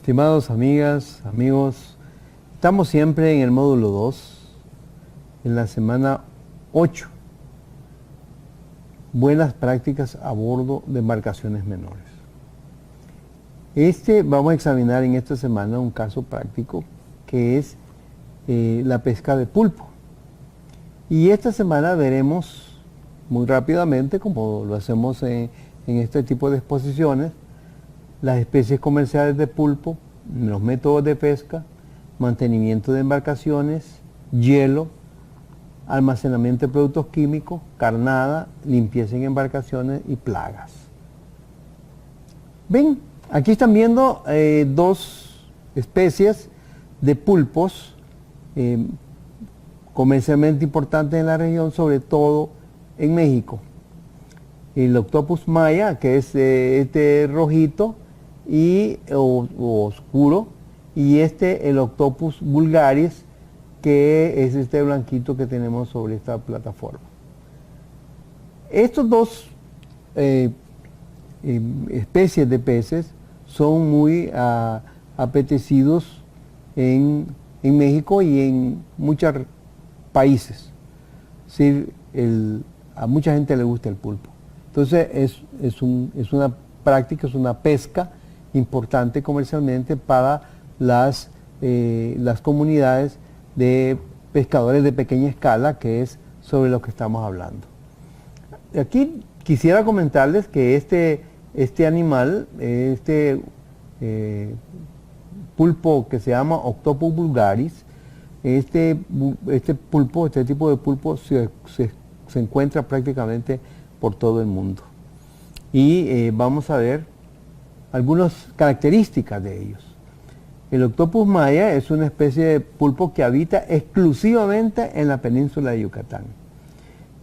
Estimados amigas, amigos, estamos siempre en el módulo 2, en la semana 8. Buenas prácticas a bordo de embarcaciones menores. Vamos a examinar en esta semana un caso práctico que es la pesca de pulpo. Y esta semana veremos muy rápidamente, como lo hacemos en este tipo de exposiciones, las especies comerciales de pulpo, los métodos de pesca, mantenimiento de embarcaciones, hielo, almacenamiento de productos químicos, carnada, limpieza en embarcaciones y plagas. Ven, aquí están viendo dos especies de pulpos comercialmente importantes en la región, sobre todo en México. El Octopus maya, que es este rojito o oscuro, y el Octopus vulgaris, que es este blanquito que tenemos sobre esta plataforma. Estos dos especies de peces son muy apetecidos en México y en muchos países. Es decir, a mucha gente le gusta el pulpo. Entonces es una práctica, es una pesca importante comercialmente para las comunidades de pescadores de pequeña escala, que es sobre lo que estamos hablando. Aquí quisiera comentarles que este animal, pulpo que se llama Octopus vulgaris, este tipo de pulpo se encuentra prácticamente por todo el mundo. Y vamos a ver algunas características de ellos. El Octopus maya es una especie de pulpo que habita exclusivamente en la península de Yucatán.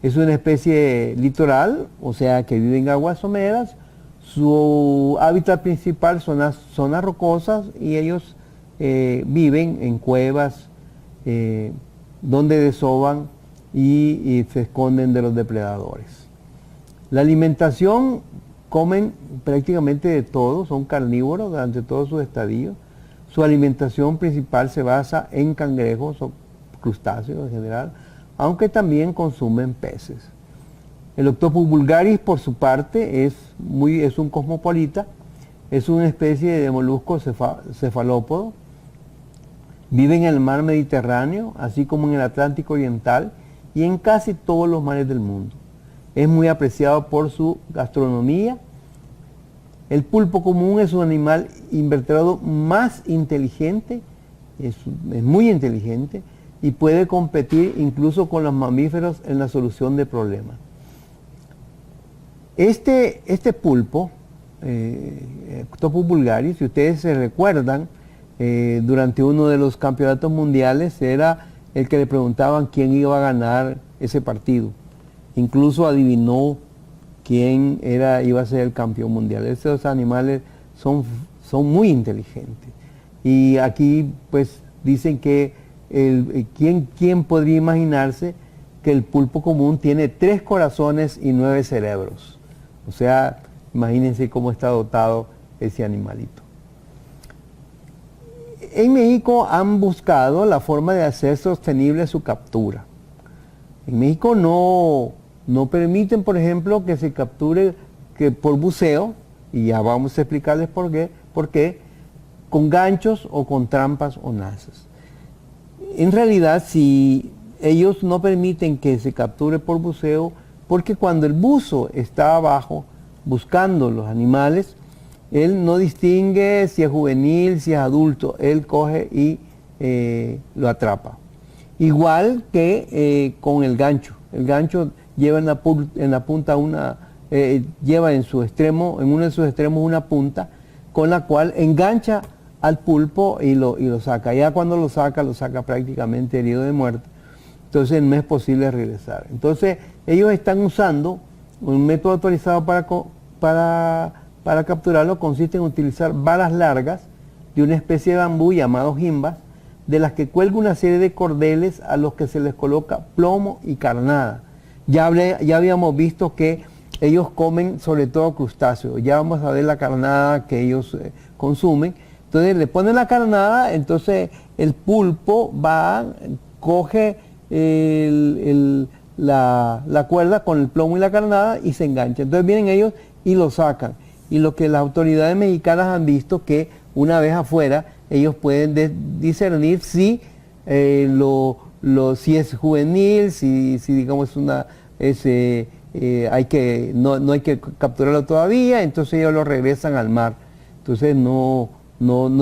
Es una especie litoral, o sea que vive en aguas someras. Su hábitat principal son las zonas rocosas y ellos viven en cuevas donde desovan y se esconden de los depredadores. La alimentación, comen prácticamente de todo, son carnívoros durante todo su estadio. Su alimentación principal se basa en cangrejos o crustáceos en general, aunque también consumen peces. El Octopus vulgaris, por su parte, es un cosmopolita, es una especie de molusco cefalópodo. Vive en el mar Mediterráneo, así como en el Atlántico Oriental y en casi todos los mares del mundo. Es muy apreciado por su gastronomía. El pulpo común es un animal invertebrado más inteligente, es muy inteligente y puede competir incluso con los mamíferos en la solución de problemas. Este pulpo, Octopus vulgaris, si ustedes se recuerdan, durante uno de los campeonatos mundiales era el que le preguntaban quién iba a ganar ese partido. Incluso adivinó quién iba a ser el campeón mundial. Estos animales son muy inteligentes. Y aquí pues dicen que ¿quién podría imaginarse que el pulpo común tiene 3 corazones y 9 cerebros? O sea, imagínense cómo está dotado ese animalito. En México han buscado la forma de hacer sostenible su captura. En México no permiten, por ejemplo, que se capture por buceo, y ya vamos a explicarles por qué, con ganchos o con trampas o nazas. En realidad, si ellos no permiten que se capture por buceo, porque cuando el buzo está abajo buscando los animales, él no distingue si es juvenil, si es adulto, él coge y lo atrapa. Igual que con el gancho. El gancho lleva en la punta lleva en uno de sus extremos una punta con la cual engancha al pulpo y lo saca. Ya cuando lo saca prácticamente herido de muerte. Entonces no es posible regresar. Entonces ellos están usando un método autorizado para capturarlo, consiste en utilizar varas largas de una especie de bambú llamado jimbas, de las que cuelga una serie de cordeles a los que se les coloca plomo y carnada. Ya habíamos visto que ellos comen sobre todo crustáceos. Ya vamos a ver la carnada que ellos consumen, Entonces le ponen la carnada, entonces el pulpo va, coge la cuerda con el plomo y la carnada y se engancha. Entonces vienen ellos y lo sacan. Y lo que las autoridades mexicanas han visto que una vez afuera ellos pueden discernir si si es juvenil, si digamos no hay que capturarlo todavía, entonces ellos lo regresan al mar. Entonces no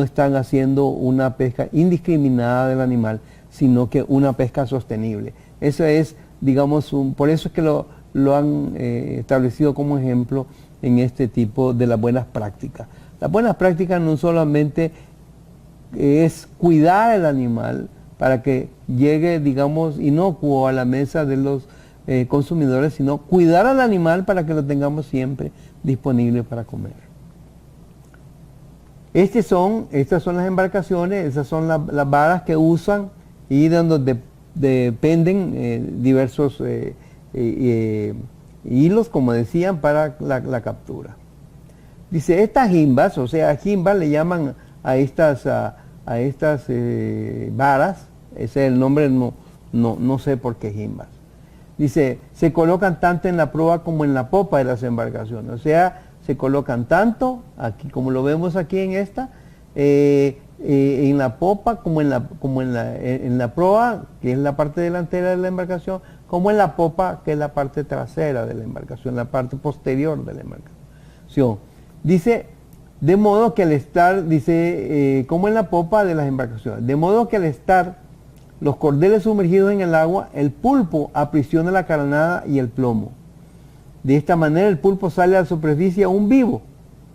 están haciendo una pesca indiscriminada del animal, sino que una pesca sostenible. Eso es, digamos, por eso es que lo han establecido como ejemplo en este tipo de las buenas prácticas. Las buenas prácticas no solamente es cuidar el animal para que llegue, digamos, inocuo a la mesa de los consumidores, sino cuidar al animal para que lo tengamos siempre disponible para comer. Estas son las embarcaciones, esas son las varas que usan y de donde dependen diversos hilos, como decían, para la captura. Dice, estas jimbas, o sea, jimbas le llaman a estas varas, ese es el nombre, no sé por qué jimbas. Dice, se colocan tanto en la proa como en la popa de las embarcaciones, o sea, se colocan tanto, aquí como lo vemos aquí en esta, en la popa como en la proa, que es la parte delantera de la embarcación, como en la popa, que es la parte trasera de la embarcación, la parte posterior de la embarcación. Dice, de modo que al estar, como en la popa de las embarcaciones, de modo que al estar los cordeles sumergidos en el agua, el pulpo aprisiona la carnada y el plomo. De esta manera el pulpo sale a la superficie aún vivo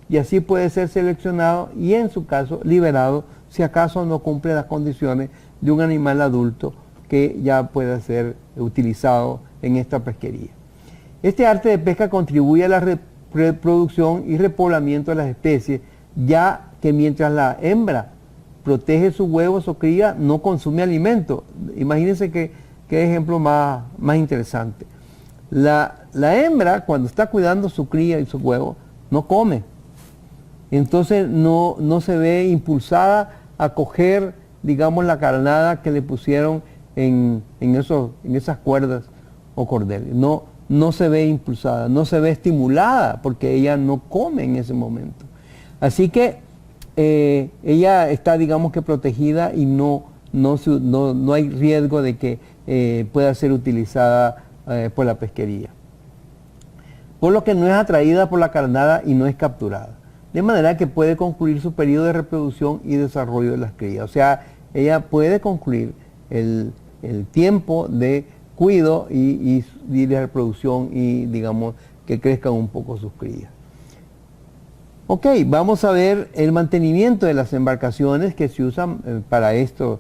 y así puede ser seleccionado y en su caso liberado si acaso no cumple las condiciones de un animal adulto que ya pueda ser utilizado en esta pesquería. Este arte de pesca contribuye a la reproducción y repoblamiento de las especies, ya que mientras la hembra protege sus huevos o cría, no consume alimento. Imagínense qué ejemplo más interesante. La hembra, cuando está cuidando su cría y sus huevos, no come. Entonces no se ve impulsada a coger, digamos, la carnada que le pusieron en esas cuerdas o cordeles. No se ve impulsada, no se ve estimulada, porque ella no come en ese momento. Así que ella está, digamos, que protegida y no hay riesgo de que pueda ser utilizada por la pesquería. Por lo que no es atraída por la carnada y no es capturada. De manera que puede concluir su periodo de reproducción y desarrollo de las crías. O sea, ella puede concluir el tiempo de cuido y de reproducción y, digamos, que crezcan un poco sus crías. Ok, vamos a ver el mantenimiento de las embarcaciones que se usan para estos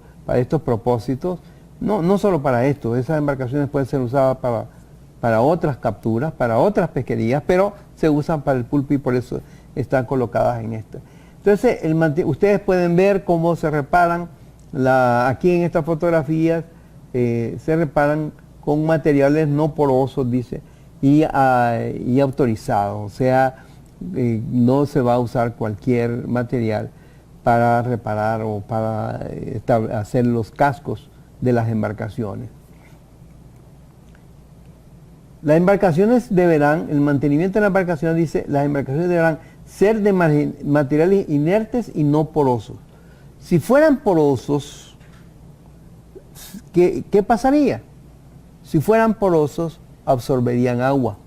propósitos. No solo para esto, esas embarcaciones pueden ser usadas para otras capturas, para otras pesquerías, pero se usan para el pulpo y por eso están colocadas en esta. Entonces, ustedes pueden ver cómo se reparan, aquí en estas fotografías, se reparan con materiales no porosos, dice, y autorizados. O sea, no se va a usar cualquier material para reparar o para hacer los cascos de las embarcaciones. Las embarcaciones el mantenimiento de las embarcaciones, dice, las embarcaciones deberán ser de materiales inertes y no porosos. Si fueran porosos, ¿qué pasaría? Si fueran porosos, absorberían agua.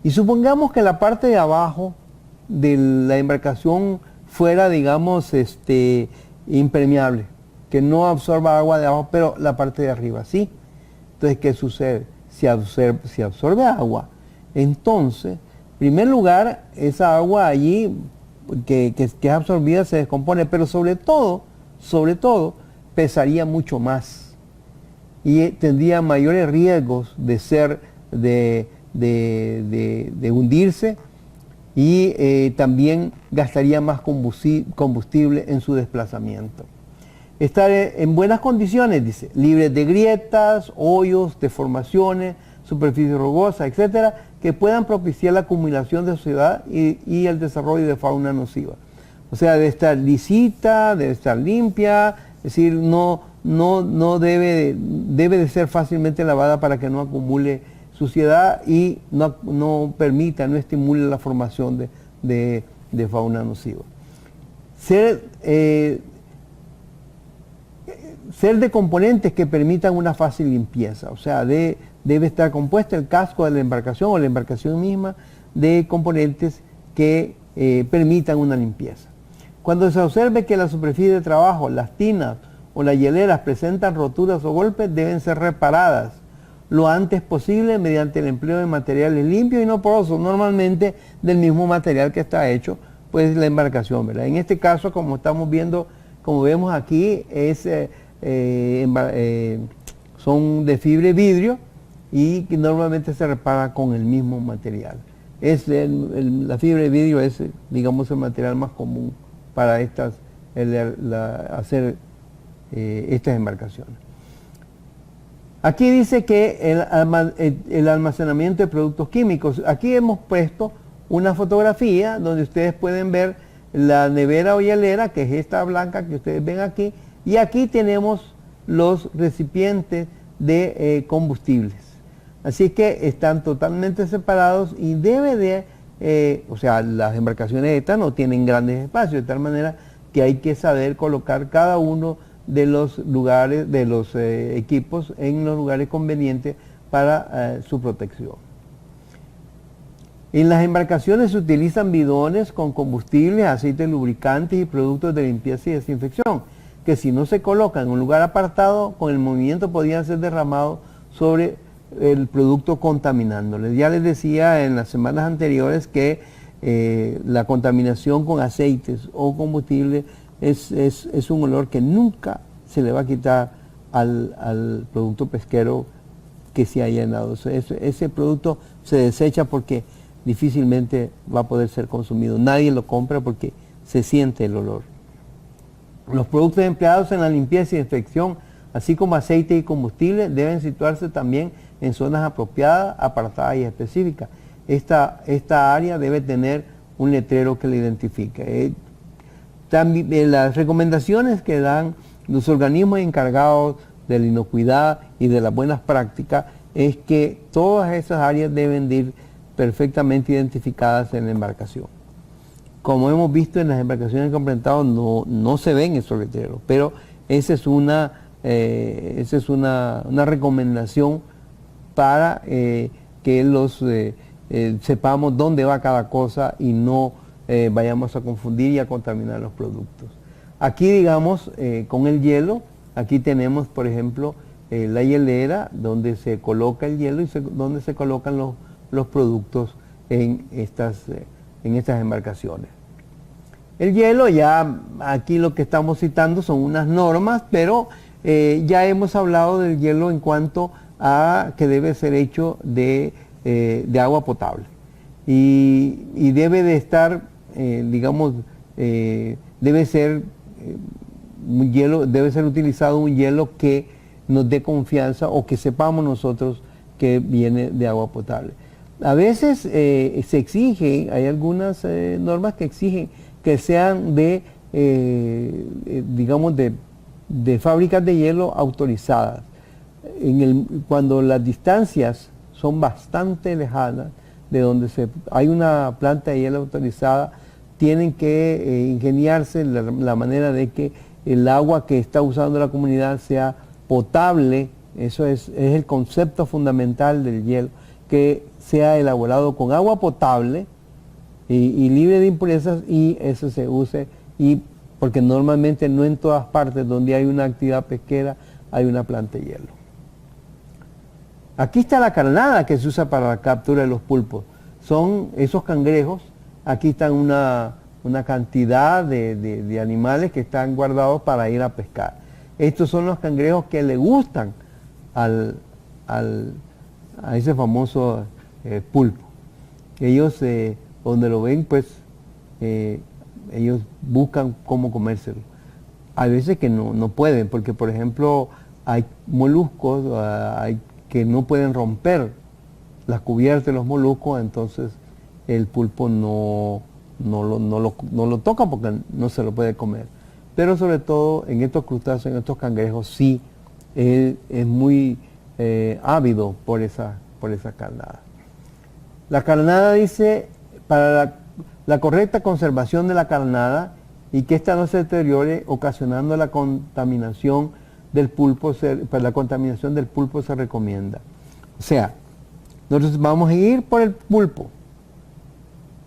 Y supongamos que la parte de abajo de la embarcación fuera, digamos, impermeable, que no absorba agua de abajo, pero la parte de arriba sí. Entonces, ¿qué sucede? Si absorbe agua, entonces, en primer lugar, esa agua allí que es absorbida se descompone, pero sobre todo, pesaría mucho más y tendría mayores riesgos de hundirse y también gastaría más combustible en su desplazamiento. Estar en buenas condiciones, dice, libres de grietas, hoyos, deformaciones, superficies rugosas, etcétera, que puedan propiciar la acumulación de suciedad y el desarrollo de fauna nociva. O sea, debe estar lisita, debe estar limpia, es decir, no debe de ser fácilmente lavada para que no acumule suciedad y no permita, no estimule la formación de fauna nociva. Ser de componentes que permitan una fácil limpieza, o sea, debe estar compuesta el casco de la embarcación o la embarcación misma de componentes que permitan una limpieza. Cuando se observe que la superficie de trabajo, las tinas o las hieleras presentan roturas o golpes, deben ser reparadas lo antes posible mediante el empleo de materiales limpios y no porosos, normalmente del mismo material que está hecho pues la embarcación, ¿verdad? En este caso, como estamos viendo, como vemos aquí, son de fibra de vidrio y que normalmente se repara con el mismo material. La fibra de vidrio es, digamos, el material más común para hacer estas embarcaciones. Aquí dice que el almacenamiento de productos químicos. Aquí hemos puesto una fotografía donde ustedes pueden ver la nevera o hielera, que es esta blanca que ustedes ven aquí, y aquí tenemos los recipientes de combustibles. Así que están totalmente separados y o sea, las embarcaciones estas no tienen grandes espacios, de tal manera que hay que saber colocar cada uno de los lugares, de los equipos en los lugares convenientes para su protección. En las embarcaciones se utilizan bidones con combustibles, aceites lubricantes y productos de limpieza y desinfección, que si no se colocan en un lugar apartado, con el movimiento podrían ser derramados sobre el producto contaminándoles. Ya les decía en las semanas anteriores que la contaminación con aceites o combustible es un olor que nunca se le va a quitar al producto pesquero que se haya llenado. Ese producto se desecha porque difícilmente va a poder ser consumido. Nadie lo compra porque se siente el olor. Los productos empleados en la limpieza y desinfección, así como aceite y combustible, deben situarse también en zonas apropiadas, apartadas y específicas. Esta área debe tener un letrero que la identifique. También, las recomendaciones que dan los organismos encargados de la inocuidad y de las buenas prácticas es que todas esas áreas deben de ir perfectamente identificadas en la embarcación. Como hemos visto en las embarcaciones que hemos presentado, no se ven esos letreros, pero esa es una recomendación para que sepamos dónde va cada cosa y no vayamos a confundir y a contaminar los productos. Aquí, digamos, con el hielo, aquí tenemos, por ejemplo, la hielera donde se coloca el hielo y donde se colocan los productos en estas embarcaciones. El hielo, ya aquí lo que estamos citando son unas normas, pero ya hemos hablado del hielo en cuanto a que debe ser hecho de agua potable y debe de estar, digamos, debe ser utilizado un hielo que nos dé confianza o que sepamos nosotros que viene de agua potable. A veces se exige, hay algunas normas que exigen que sean digamos, de fábricas de hielo autorizadas. Cuando las distancias son bastante lejanas de donde hay una planta de hielo autorizada, tienen que ingeniarse la manera de que el agua que está usando la comunidad sea potable. Eso es el concepto fundamental del hielo, que sea elaborado con agua potable y libre de impurezas, y eso se use, porque normalmente no en todas partes donde hay una actividad pesquera hay una planta de hielo. Aquí está la carnada que se usa para la captura de los pulpos. Son esos cangrejos. Aquí están una cantidad de animales que están guardados para ir a pescar. Estos son los cangrejos que le gustan a ese famoso pulpo. Ellos, donde lo ven, pues ellos buscan cómo comérselo. Hay veces que no pueden, porque por ejemplo hay moluscos que no pueden romper las cubiertas de los moluscos, entonces el pulpo no no lo toca porque no se lo puede comer. Pero sobre todo en estos crustáceos, en estos cangrejos, sí, él es muy ávido por esa carnada. La carnada dice, para la correcta conservación de la carnada y que ésta no se deteriore, ocasionando la contaminación del pulpo, para la contaminación del pulpo se recomienda. O sea, nosotros vamos a ir por el pulpo.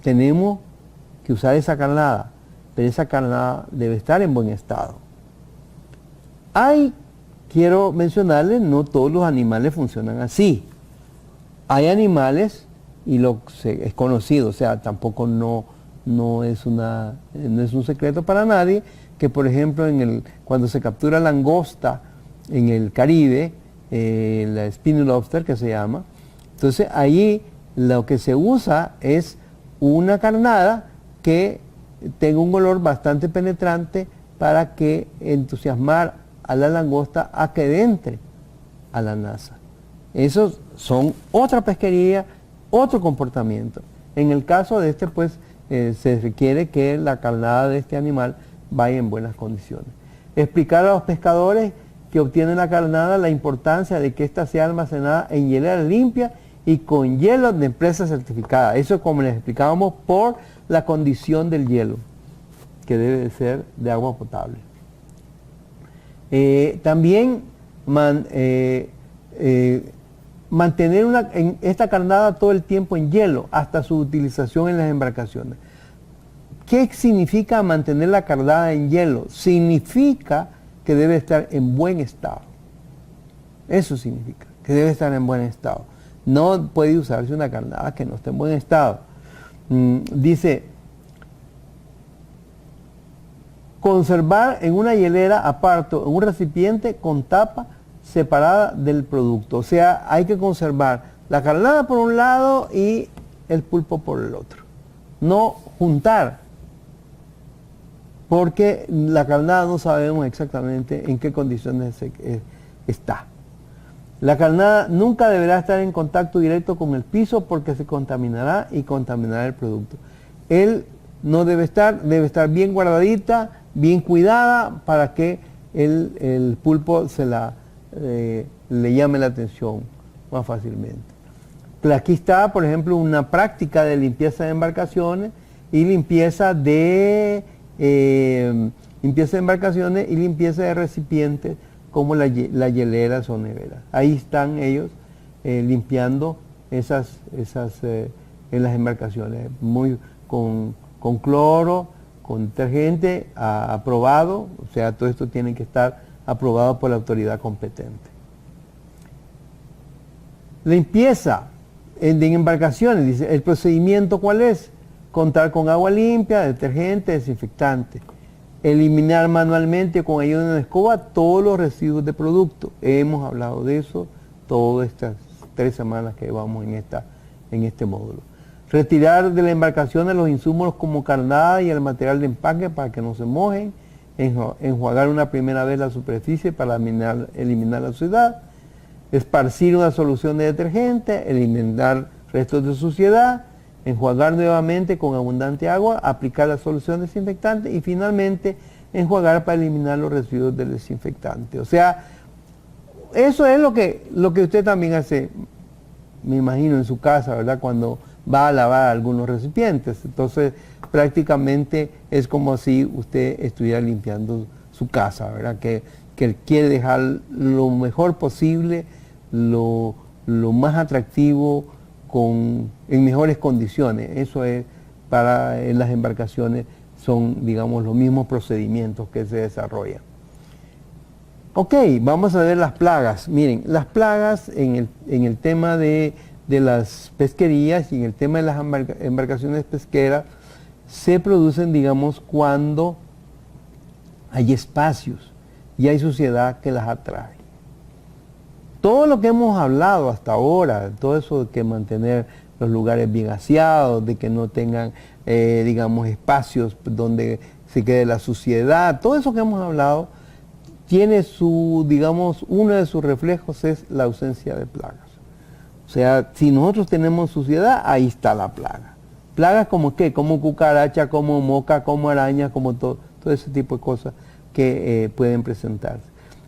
Tenemos que usar esa carnada, pero esa carnada debe estar en buen estado. Quiero mencionarles, no todos los animales funcionan así. Hay animales, y es conocido, o sea, tampoco no es un secreto para nadie, que por ejemplo cuando se captura langosta en el Caribe, la spiny lobster que se llama, entonces ahí lo que se usa es una carnada que tenga un olor bastante penetrante para que entusiasmar a la langosta a que entre a la nasa. Esos son otra pesquería, otro comportamiento. En el caso de este, pues, se requiere que la carnada de este animal vaya en buenas condiciones. Explicar a los pescadores que obtienen la carnada la importancia de que ésta sea almacenada en hielera limpia y con hielo de empresa certificada. Eso, como les explicábamos, por la condición del hielo, que debe de ser de agua potable. También mantener esta carnada todo el tiempo en hielo hasta su utilización en las embarcaciones. ¿Qué significa mantener la carnada en hielo? Significa que debe estar en buen estado. Eso significa, que debe estar en buen estado. No puede usarse una carnada que no esté en buen estado. Dice, conservar en una hielera aparte, en un recipiente con tapa separada del producto. O sea, hay que conservar la carnada por un lado y el pulpo por el otro. No juntar, porque la carnada no sabemos exactamente en qué condiciones está. La carnada nunca deberá estar en contacto directo con el piso porque se contaminará y contaminará el producto. Él no debe estar bien guardadita, bien cuidada para que el pulpo le llame la atención más fácilmente. Pero aquí está, por ejemplo, una práctica de limpieza de embarcaciones y limpieza de embarcaciones y limpieza de recipientes como las hieleras o neveras. Ahí están ellos limpiando esas en las embarcaciones, con cloro, con detergente aprobado, o sea, todo esto tiene que estar aprobado por la autoridad competente. Limpieza en embarcaciones, dice, ¿el procedimiento cuál es? Contar con agua limpia, detergente, desinfectante. Eliminar manualmente con ayuda de una escoba todos los residuos de producto. Hemos hablado de eso todas estas 3 semanas que llevamos en este módulo. Retirar de la embarcación los insumos como carnada y el material de empaque para que no se mojen. Enjuagar una primera vez la superficie para eliminar la suciedad. Esparcir una solución de detergente, eliminar restos de suciedad. Enjuagar nuevamente con abundante agua, aplicar la solución desinfectante y finalmente enjuagar para eliminar los residuos del desinfectante. O sea, eso es lo que usted también hace, me imagino, en su casa, ¿verdad? Cuando va a lavar algunos recipientes. Entonces, prácticamente es como si usted estuviera limpiando su casa, ¿verdad? Que quiere dejar lo mejor posible, lo más atractivo, en mejores condiciones. Eso es para las embarcaciones, son, digamos, los mismos procedimientos que se desarrollan. Ok, vamos a ver las plagas. Miren, las plagas en el tema de las pesquerías y en el tema de las embarcaciones pesqueras se producen, digamos, cuando hay espacios y hay suciedad que las atrae. Todo lo que hemos hablado hasta ahora, todo eso de que mantener los lugares bien aseados, de que no tengan, digamos, espacios donde se quede la suciedad, todo eso que hemos hablado tiene digamos, uno de sus reflejos es la ausencia de plagas. O sea, si nosotros tenemos suciedad, ahí está la plaga. Plagas como qué, como cucaracha, como moca, como araña, como todo ese tipo de cosas que pueden presentarse.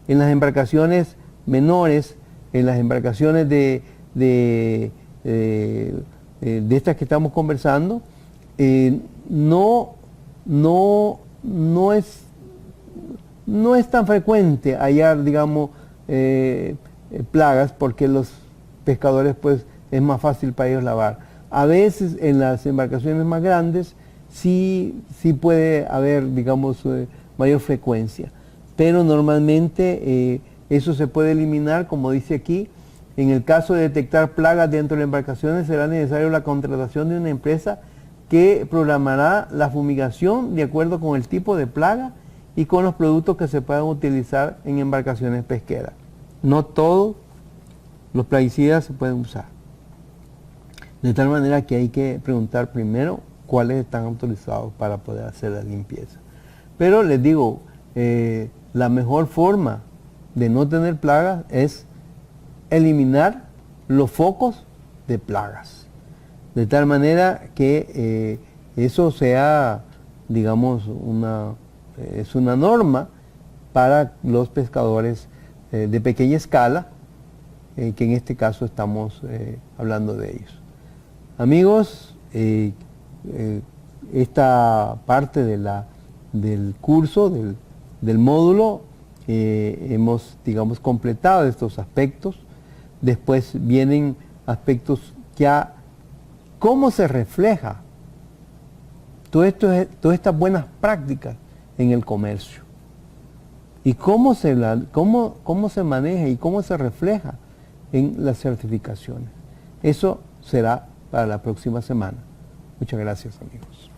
En las embarcaciones menores, en las embarcaciones de estas que estamos conversando, no es tan frecuente hallar, digamos, plagas, porque los pescadores, pues, es más fácil para ellos lavar. A veces en las embarcaciones más grandes sí puede haber, digamos, mayor frecuencia, pero normalmente eso se puede eliminar, como dice aquí. En el caso de detectar plagas dentro de las embarcaciones, será necesario la contratación de una empresa que programará la fumigación de acuerdo con el tipo de plaga y con los productos que se puedan utilizar en embarcaciones pesqueras. No todos los plaguicidas se pueden usar. De tal manera que hay que preguntar primero cuáles están autorizados para poder hacer la limpieza. Pero les digo, la mejor forma de no tener plagas es eliminar los focos de plagas. De tal manera que eso sea, digamos, es una norma para los pescadores de pequeña escala, que en este caso estamos hablando de ellos. Amigos, esta parte del curso, del módulo, hemos, digamos, completado estos aspectos. Después vienen aspectos ya, cómo se refleja todas estas buenas prácticas en el comercio, y cómo se maneja y cómo se refleja en las certificaciones. Eso será para la próxima semana. Muchas gracias, amigos.